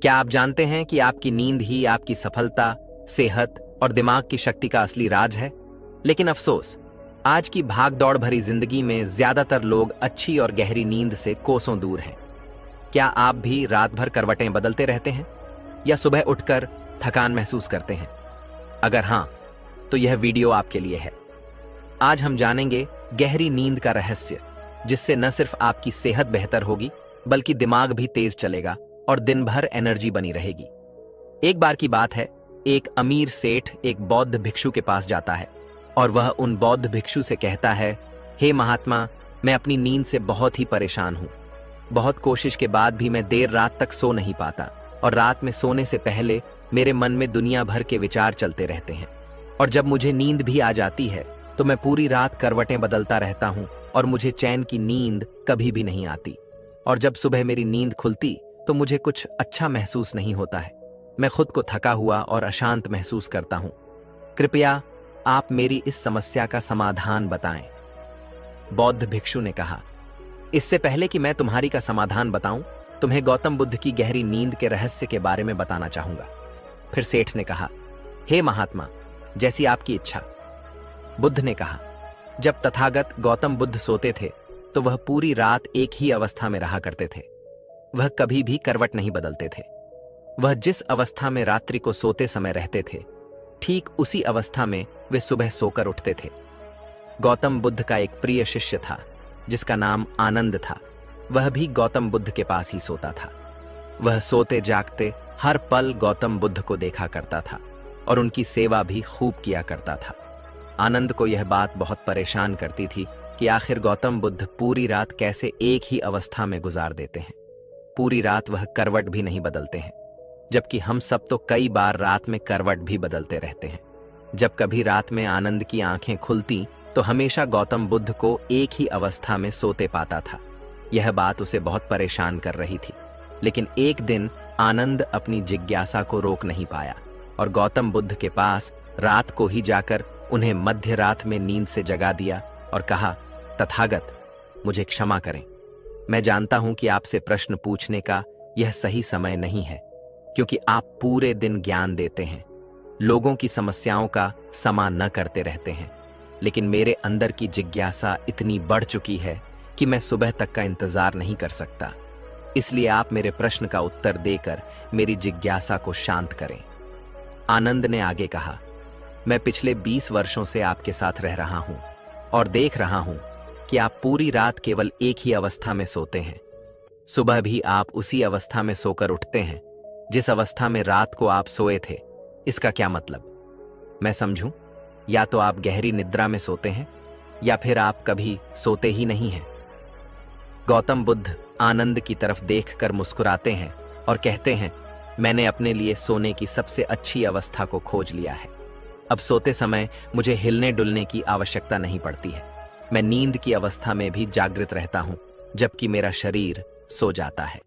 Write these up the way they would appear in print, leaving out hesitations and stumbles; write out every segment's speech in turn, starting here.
क्या आप जानते हैं कि आपकी नींद ही आपकी सफलता, सेहत और दिमाग की शक्ति का असली राज है? लेकिन अफसोस, आज की भाग-दौड़ भरी जिंदगी में ज्यादातर लोग अच्छी और गहरी नींद से कोसों दूर हैं। क्या आप भी रात भर करवटें बदलते रहते हैं या सुबह उठकर थकान महसूस करते हैं? अगर हां, तो यह वीडियो आपके लिए है। आज हम जानेंगे गहरी नींद का रहस्य, जिससे न सिर्फ आपकी सेहत बेहतर होगी, बल्कि दिमाग भी तेज चलेगा और दिन भर एनर्जी बनी रहेगी। एक बार की बात है, एक अमीर सेठ एक बौद्ध भिक्षु के पास जाता है और वह उन बौद्ध भिक्षु से कहता है, हे महात्मा, मैं अपनी नींद से बहुत ही परेशान हूं। बहुत कोशिश के बाद भी मैं देर रात तक सो नहीं पाता और रात में सोने से पहले मेरे मन में दुनिया भर के विचार चलते रहते हैं, और जब मुझे नींद भी आ जाती है तो मैं पूरी रात करवटें बदलता रहता हूं और मुझे चैन की नींद कभी भी नहीं आती। और जब सुबह मेरी नींद खुलती तो मुझे कुछ अच्छा महसूस नहीं होता है। मैं खुद को थका हुआ और अशांत महसूस करता हूं। कृपया आप मेरी इस समस्या का समाधान बताएं। बौद्ध भिक्षु ने कहा, इससे पहले कि मैं तुम्हारी का समाधान बताऊं, तुम्हें गौतम बुद्ध की गहरी नींद के रहस्य के बारे में बताना चाहूंगा। फिर सेठ ने कहा, हे महात्मा, जैसी आपकी इच्छा। बुद्ध ने कहा, जब तथागत गौतम बुद्ध सोते थे तो वह पूरी रात एक ही अवस्था में रहा करते थे। वह कभी भी करवट नहीं बदलते थे। वह जिस अवस्था में रात्रि को सोते समय रहते थे, ठीक उसी अवस्था में वे सुबह सोकर उठते थे। गौतम बुद्ध का एक प्रिय शिष्य था जिसका नाम आनंद था। वह भी गौतम बुद्ध के पास ही सोता था। वह सोते जागते हर पल गौतम बुद्ध को देखा करता था और उनकी सेवा भी खूब किया करता था। आनंद को यह बात बहुत परेशान करती थी कि आखिर गौतम बुद्ध पूरी रात कैसे एक ही अवस्था में गुजार देते हैं। पूरी रात वह करवट भी नहीं बदलते हैं, जबकि हम सब तो कई बार रात में करवट भी बदलते रहते हैं। जब कभी रात में आनंद की आंखें खुलती तो हमेशा गौतम बुद्ध को एक ही अवस्था में सोते पाता था। यह बात उसे बहुत परेशान कर रही थी। लेकिन एक दिन आनंद अपनी जिज्ञासा को रोक नहीं पाया और गौतम बुद्ध के पास रात को ही जाकर उन्हें मध्य रात में नींद से जगा दिया और कहा, तथागत, मुझे क्षमा करें। मैं जानता हूं कि आपसे प्रश्न पूछने का यह सही समय नहीं है, क्योंकि आप पूरे दिन ज्ञान देते हैं, लोगों की समस्याओं का समाधान न करते रहते हैं। लेकिन मेरे अंदर की जिज्ञासा इतनी बढ़ चुकी है कि मैं सुबह तक का इंतजार नहीं कर सकता। इसलिए आप मेरे प्रश्न का उत्तर देकर मेरी जिज्ञासा को शांत करें। आनंद ने आगे कहा, मैं पिछले 20 वर्षों से आपके साथ रह रहा हूं और देख रहा हूं कि आप पूरी रात केवल एक ही अवस्था में सोते हैं। सुबह भी आप उसी अवस्था में सोकर उठते हैं जिस अवस्था में रात को आप सोए थे। इसका क्या मतलब? मैं समझूं? या तो आप गहरी निद्रा में सोते हैं या फिर आप कभी सोते ही नहीं हैं। गौतम बुद्ध आनंद की तरफ देखकर मुस्कुराते हैं और कहते हैं, मैंने अपने लिए सोने की सबसे अच्छी अवस्था को खोज लिया है। अब सोते समय मुझे हिलने डुलने की आवश्यकता नहीं पड़ती है। मैं नींद की अवस्था में भी जागृत रहता हूं, जबकि मेरा शरीर सो जाता है।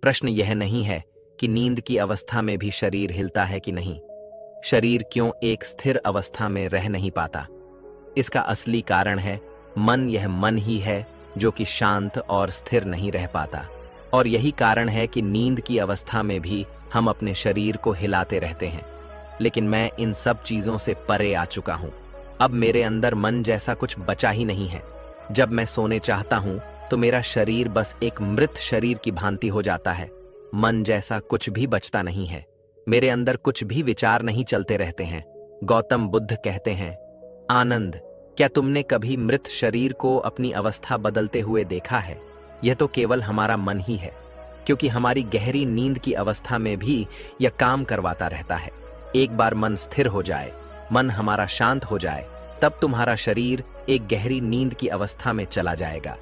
प्रश्न यह नहीं है कि नींद की अवस्था में भी शरीर हिलता है कि नहीं। शरीर क्यों एक स्थिर अवस्था में रह नहीं पाता? इसका असली कारण है मन। यह मन ही है जो कि शांत और स्थिर नहीं रह पाता। और यही कारण है कि नींद की अवस्था में भी हम अपने शरीर को हिलाते रहते हैं। लेकिन मैं इन सब चीजों से परे आ चुका हूं। अब मेरे अंदर मन जैसा कुछ बचा ही नहीं है। जब मैं सोने चाहता हूं तो मेरा शरीर बस एक मृत शरीर की भांति हो जाता है। मन जैसा कुछ भी बचता नहीं है। मेरे अंदर कुछ भी विचार नहीं चलते रहते हैं। गौतम बुद्ध कहते हैं, आनंद, क्या तुमने कभी मृत शरीर को अपनी अवस्था बदलते हुए देखा है? यह तो केवल हमारा मन ही है, क्योंकि हमारी गहरी नींद की अवस्था में भी यह काम करवाता रहता है। एक बार मन स्थिर हो जाए, मन हमारा शांत हो जाए, तब तुम्हारा शरीर एक गहरी नींद की अवस्था में चला जाएगा।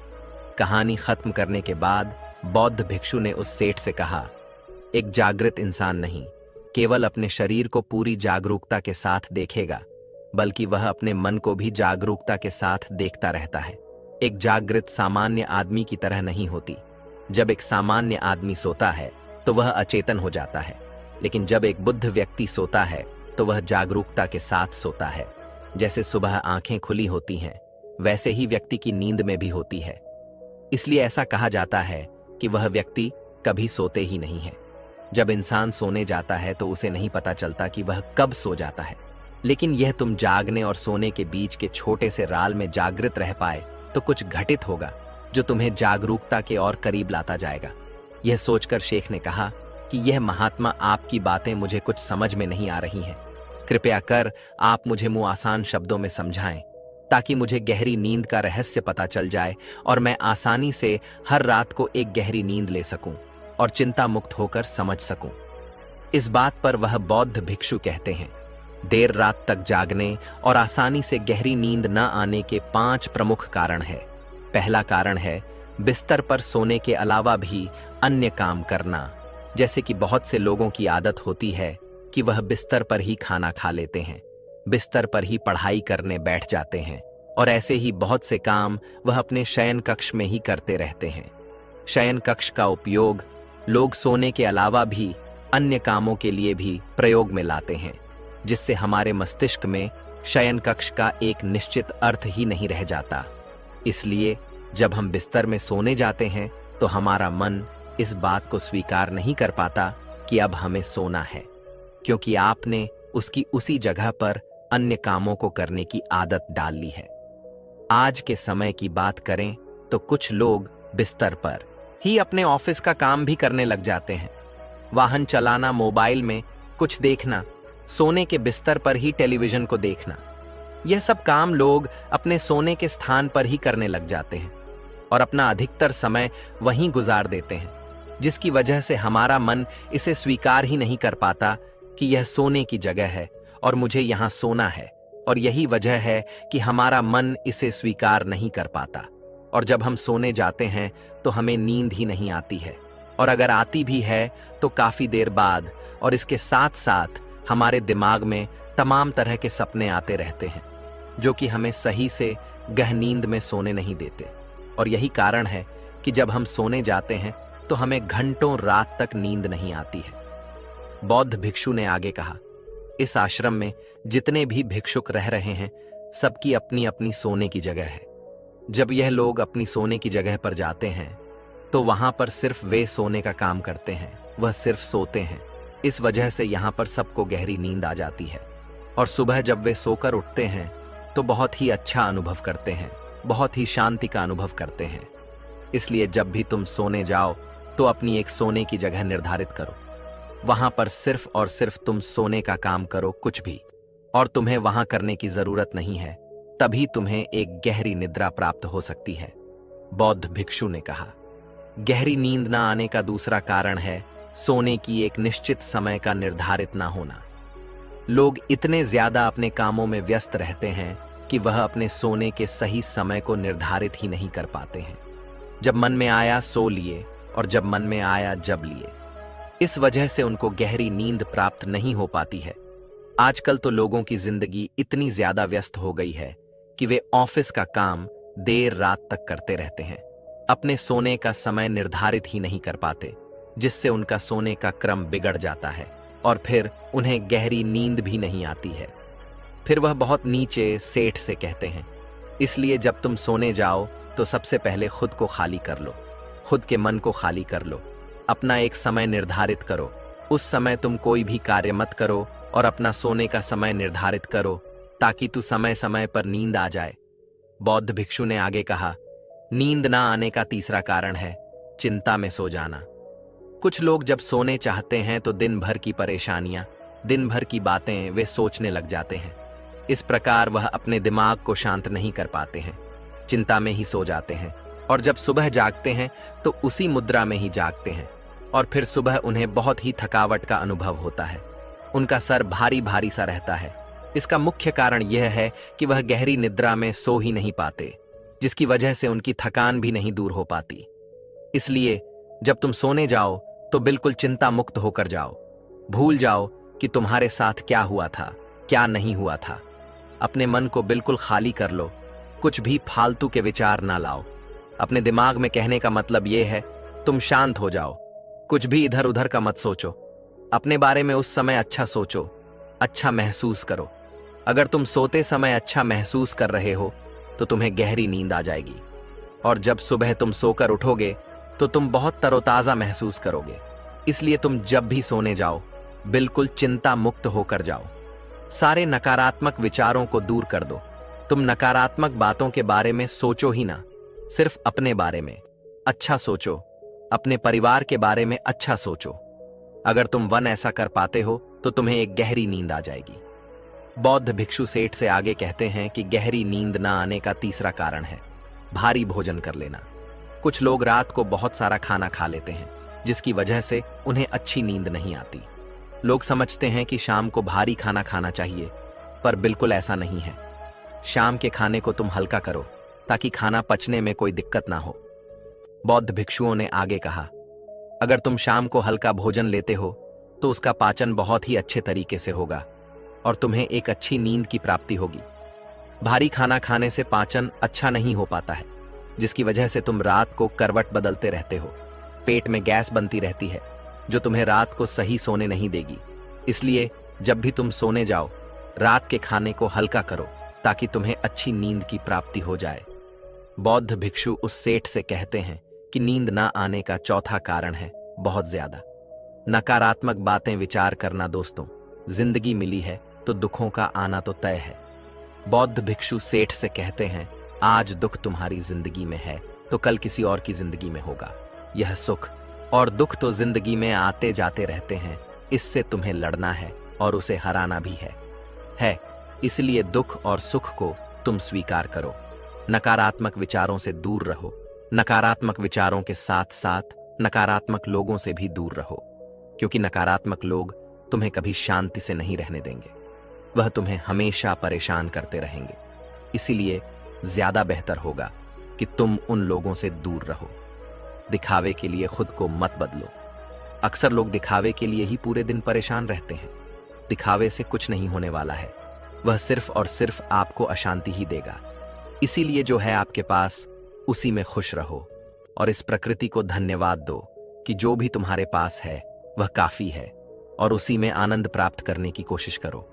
कहानी खत्म करने के बाद बौद्ध भिक्षु ने उस सेठ से कहा, एक जागृत इंसान नहीं केवल अपने शरीर को पूरी जागरूकता के साथ देखेगा, बल्कि वह अपने मन को भी जागरूकता के साथ देखता रहता है। एक जागृत सामान्य आदमी की तरह नहीं होती। जब एक सामान्य आदमी सोता है तो वह अचेतन हो जाता है, लेकिन जब एक बुद्ध व्यक्ति सोता है तो वह जागरूकता के साथ सोता है। जैसे सुबह आंखें खुली होती हैं, वैसे ही व्यक्ति की नींद में भी होती है। इसलिए ऐसा कहा जाता है कि वह व्यक्ति कभी सोते ही नहीं है। जब इंसान सोने जाता है तो उसे नहीं पता चलता कि वह कब सो जाता है, लेकिन यह तुम जागने और सोने के बीच के छोटे से राल में जागृत रह पाए तो कुछ घटित होगा जो तुम्हें जागरूकता के और करीब लाता जाएगा। यह सोचकर शेख ने कहा कि यह महात्मा, आपकी बातें मुझे कुछ समझ में नहीं आ रही हैं। कृपया कर आप मुझे मुंह आसान शब्दों में समझाएं ताकि मुझे गहरी नींद का रहस्य पता चल जाए और मैं आसानी से हर रात को एक गहरी नींद ले सकूं और चिंता मुक्त होकर समझ सकूं। इस बात पर वह बौद्ध भिक्षु कहते हैं, देर रात तक जागने और आसानी से गहरी नींद न आने के 5 प्रमुख कारण हैं। पहला कारण है बिस्तर पर सोने के अलावा भी अन्य काम करना, जैसे कि बहुत से लोगों की आदत होती है कि वह बिस्तर पर ही खाना खा लेते हैं, बिस्तर पर ही पढ़ाई करने बैठ जाते हैं और ऐसे ही बहुत से काम वह अपने शयन कक्ष में ही करते रहते हैं। शयन कक्ष का उपयोग लोग सोने के अलावा भी अन्य कामों के लिए भी प्रयोग में लाते हैं, जिससे हमारे मस्तिष्क में शयन कक्ष का एक निश्चित अर्थ ही नहीं रह जाता। इसलिए जब हम बिस्तर में सोने जाते हैं तो हमारा मन इस बात को स्वीकार नहीं कर पाता कि अब हमें सोना है, क्योंकि आपने उसकी उसी जगह पर अन्य कामों को करने की आदत डाल ली है। आज के समय की बात करें तो कुछ लोग बिस्तर पर ही अपने ऑफिस का काम भी करने लग जाते हैं। वाहन चलाना, मोबाइल में कुछ देखना, सोने के बिस्तर पर ही टेलीविजन को देखना, यह सब काम लोग अपने सोने के स्थान पर ही करने लग जाते हैं और अपना अधिकतर समय वहीं गुजार देते हैं, जिसकी वजह से हमारा मन इसे स्वीकार ही नहीं कर पाता कि यह सोने की जगह है और मुझे यहाँ सोना है। और यही वजह है कि हमारा मन इसे स्वीकार नहीं कर पाता और जब हम सोने जाते हैं तो हमें नींद ही नहीं आती है, और अगर आती भी है तो काफी देर बाद, और इसके साथ साथ हमारे दिमाग में तमाम तरह के सपने आते रहते हैं जो कि हमें सही से गहन नींद में सोने नहीं देते। और यही कारण है कि जब हम सोने जाते हैं तो हमें घंटों रात तक नींद नहीं आती है। बौद्ध भिक्षु ने आगे कहा, इस आश्रम में जितने भी भिक्षुक रह रहे हैं सबकी अपनी अपनी सोने की जगह है। जब यह लोग अपनी सोने की जगह पर जाते हैं तो वहां पर सिर्फ वे सोने का काम करते हैं, वह सिर्फ सोते हैं। इस वजह से यहाँ पर सबको गहरी नींद आ जाती है और सुबह जब वे सोकर उठते हैं तो बहुत ही अच्छा अनुभव करते हैं, बहुत ही शांति का अनुभव करते हैं। इसलिए जब भी तुम सोने जाओ तो अपनी एक सोने की जगह निर्धारित करो, वहां पर सिर्फ और सिर्फ तुम सोने का काम करो, कुछ भी और तुम्हें वहां करने की जरूरत नहीं है, तभी तुम्हें एक गहरी निद्रा प्राप्त हो सकती है। बौद्ध भिक्षु ने कहा, गहरी नींद न आने का दूसरा कारण है सोने की एक निश्चित समय का निर्धारित ना होना। लोग इतने ज्यादा अपने कामों में व्यस्त रहते हैं कि वह अपने सोने के सही समय को निर्धारित ही नहीं कर पाते हैं। जब मन में आया सो लिए और जब मन में आया जब लिए। इस वजह से उनको गहरी नींद प्राप्त नहीं हो पाती है। आजकल तो लोगों की जिंदगी इतनी ज्यादा व्यस्त हो गई है कि वे ऑफिस का काम देर रात तक करते रहते हैं, अपने सोने का समय निर्धारित ही नहीं कर पाते, जिससे उनका सोने का क्रम बिगड़ जाता है और फिर उन्हें गहरी नींद भी नहीं आती है। फिर वह बहुत नीचे सेठ से कहते हैं। इसलिए जब तुम सोने जाओ तो सबसे पहले खुद को खाली कर लो, खुद के मन को खाली कर लो, अपना एक समय निर्धारित करो। उस समय तुम कोई भी कार्य मत करो और अपना सोने का समय निर्धारित करो ताकि तू समय समय पर नींद आ जाए। बौद्ध भिक्षु ने आगे कहा, नींद ना आने का तीसरा कारण है चिंता में सो जाना। कुछ लोग जब सोने चाहते हैं तो दिन भर की परेशानियां, दिन भर की बातें वे सोचने लग जाते हैं। इस प्रकार वह अपने दिमाग को शांत नहीं कर पाते हैं, चिंता में ही सो जाते हैं और जब सुबह जागते हैं तो उसी मुद्रा में ही जागते हैं और फिर सुबह उन्हें बहुत ही थकावट का अनुभव होता है। उनका सर भारी भारी सा रहता है। इसका मुख्य कारण यह है कि वह गहरी निद्रा में सो ही नहीं पाते, जिसकी वजह से उनकी थकान भी नहीं दूर हो पाती। इसलिए जब तुम सोने जाओ तो बिल्कुल चिंता मुक्त होकर जाओ। भूल जाओ कि तुम्हारे साथ क्या हुआ था, क्या नहीं हुआ था। अपने मन को बिल्कुल खाली कर लो, कुछ भी फालतू के विचार ना लाओ। अपने दिमाग में कहने का मतलब यह है, तुम शांत हो जाओ, कुछ भी इधर उधर का मत सोचो। अपने बारे में उस समय अच्छा सोचो, अच्छा महसूस करो। अगर तुम सोते समय अच्छा महसूस कर रहे हो तो तुम्हें गहरी नींद आ जाएगी और जब सुबह तुम सोकर उठोगे तो तुम बहुत तरोताजा महसूस करोगे। इसलिए तुम जब भी सोने जाओ बिल्कुल चिंता मुक्त होकर जाओ। सारे नकारात्मक विचारों को दूर कर दो। तुम नकारात्मक बातों के बारे में सोचो ही ना, सिर्फ अपने बारे में अच्छा सोचो, अपने परिवार के बारे में अच्छा सोचो। अगर तुम वन ऐसा कर पाते हो तो तुम्हें एक गहरी नींद आ जाएगी। बौद्ध भिक्षु सेठ से आगे कहते हैं कि गहरी नींद ना आने का तीसरा कारण है भारी भोजन कर लेना। कुछ लोग रात को बहुत सारा खाना खा लेते हैं जिसकी वजह से उन्हें अच्छी नींद नहीं आती। लोग समझते हैं कि शाम को भारी खाना खाना चाहिए, पर बिल्कुल ऐसा नहीं है। शाम के खाने को तुम हल्का करो ताकि खाना पचने में कोई दिक्कत ना हो। बौद्ध भिक्षुओं ने आगे कहा, अगर तुम शाम को हल्का भोजन लेते हो तो उसका पाचन बहुत ही अच्छे तरीके से होगा और तुम्हें एक अच्छी नींद की प्राप्ति होगी। भारी खाना खाने से पाचन अच्छा नहीं हो पाता है, जिसकी वजह से तुम रात को करवट बदलते रहते हो। पेट में गैस बनती रहती है जो तुम्हें रात को सही सोने नहीं देगी। इसलिए जब भी तुम सोने जाओ रात के खाने को हल्का करो ताकि तुम्हें अच्छी नींद की प्राप्ति हो जाए। बौद्ध भिक्षु उस सेठ से कहते हैं कि नींद ना आने का चौथा कारण है बहुत ज्यादा नकारात्मक बातें विचार करना। दोस्तों, जिंदगी मिली है तो दुखों का आना तो तय है। बौद्ध भिक्षु सेठ से कहते हैं, आज दुख तुम्हारी जिंदगी में है तो कल किसी और की जिंदगी में होगा। यह सुख और दुख तो जिंदगी में आते जाते रहते हैं, इससे तुम्हें लड़ना है और उसे हराना भी है। इसलिए दुख और सुख को तुम स्वीकार करो। नकारात्मक विचारों से दूर रहो। नकारात्मक विचारों के साथ साथ नकारात्मक लोगों से भी दूर रहो, क्योंकि नकारात्मक लोग तुम्हें कभी शांति से नहीं रहने देंगे। वह तुम्हें हमेशा परेशान करते रहेंगे। इसीलिए ज्यादा बेहतर होगा कि तुम उन लोगों से दूर रहो। दिखावे के लिए खुद को मत बदलो। अक्सर लोग दिखावे के लिए ही पूरे दिन परेशान रहते हैं। दिखावे से कुछ नहीं होने वाला है, वह सिर्फ और सिर्फ आपको अशांति ही देगा। इसीलिए जो है आपके पास उसी में खुश रहो और इस प्रकृति को धन्यवाद दो कि जो भी तुम्हारे पास है वह काफी है और उसी में आनंद प्राप्त करने की कोशिश करो,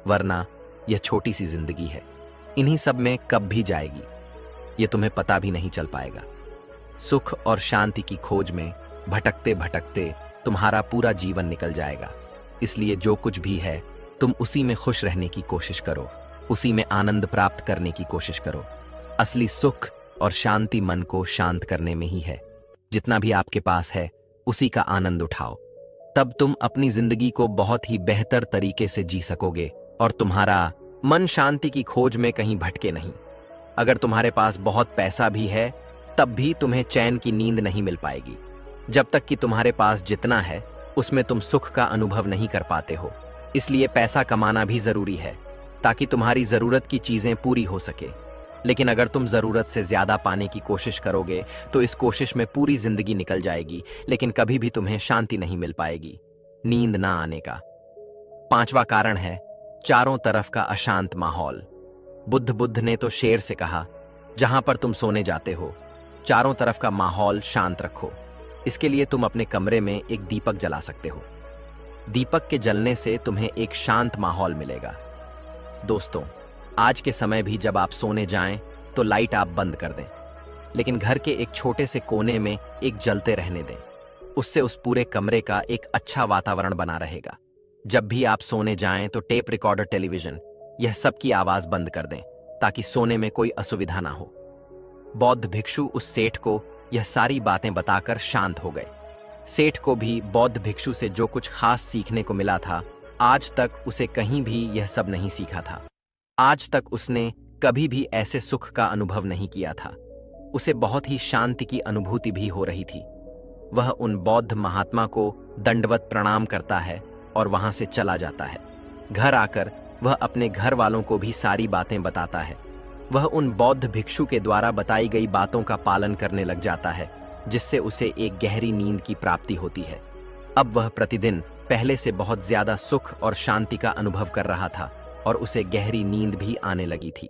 वरना यह छोटी सी जिंदगी है, इन्हीं सब में कब भी जाएगी, यह तुम्हें पता भी नहीं चल पाएगा। सुख और शांति की खोज में भटकते भटकते तुम्हारा पूरा जीवन निकल जाएगा। इसलिए जो कुछ भी है तुम उसी में खुश रहने की कोशिश करो, उसी में आनंद प्राप्त करने की कोशिश करो। असली सुख और शांति मन को शांत करने में ही है। जितना भी आपके पास है उसी का आनंद उठाओ, तब तुम अपनी जिंदगी को बहुत ही बेहतर तरीके से जी सकोगे और तुम्हारा मन शांति की खोज में कहीं भटके नहीं। अगर तुम्हारे पास बहुत पैसा भी है तब भी तुम्हें चैन की नींद नहीं मिल पाएगी, जब तक कि तुम्हारे पास जितना है उसमें तुम सुख का अनुभव नहीं कर पाते हो। इसलिए पैसा कमाना भी जरूरी है ताकि तुम्हारी जरूरत की चीजें पूरी हो सके। लेकिन अगर तुम जरूरत से ज्यादा पाने की कोशिश करोगे तो इस कोशिश में पूरी जिंदगी निकल जाएगी, लेकिन कभी भी तुम्हें शांति नहीं मिल पाएगी। नींद ना आने का पांचवा कारण है चारों तरफ का अशांत माहौल। बुद्ध ने तो शेर से कहा, जहां पर तुम सोने जाते हो चारों तरफ का माहौल शांत रखो। इसके लिए तुम अपने कमरे में एक दीपक जला सकते हो। दीपक के जलने से तुम्हें एक शांत माहौल मिलेगा। दोस्तों, आज के समय भी जब आप सोने जाएं तो लाइट आप बंद कर दें, लेकिन घर के एक छोटे से कोने में एक जलते रहने दें। उससे उस पूरे कमरे का एक अच्छा वातावरण बना रहेगा। जब भी आप सोने जाएं तो टेप रिकॉर्डर, टेलीविजन, यह सब की आवाज बंद कर दें ताकि सोने में कोई असुविधा ना हो। बौद्ध भिक्षु उस सेठ को यह सारी बातें बताकर शांत हो गए। सेठ को भी बौद्ध भिक्षु से जो कुछ खास सीखने को मिला था, आज तक उसे कहीं भी यह सब नहीं सीखा था। आज तक उसने कभी भी ऐसे सुख का अनुभव नहीं किया था। उसे बहुत ही शांति की अनुभूति भी हो रही थी। वह उन बौद्ध महात्मा को दंडवत प्रणाम करता है और वहां से चला जाता है। घर आकर वह अपने घर वालों को भी सारी बातें बताता है। वह उन बौद्ध भिक्षु के द्वारा बताई गई बातों का पालन करने लग जाता है, जिससे उसे एक गहरी नींद की प्राप्ति होती है। अब वह प्रतिदिन पहले से बहुत ज्यादा सुख और शांति का अनुभव कर रहा था और उसे गहरी नींद भी आने लगी थी।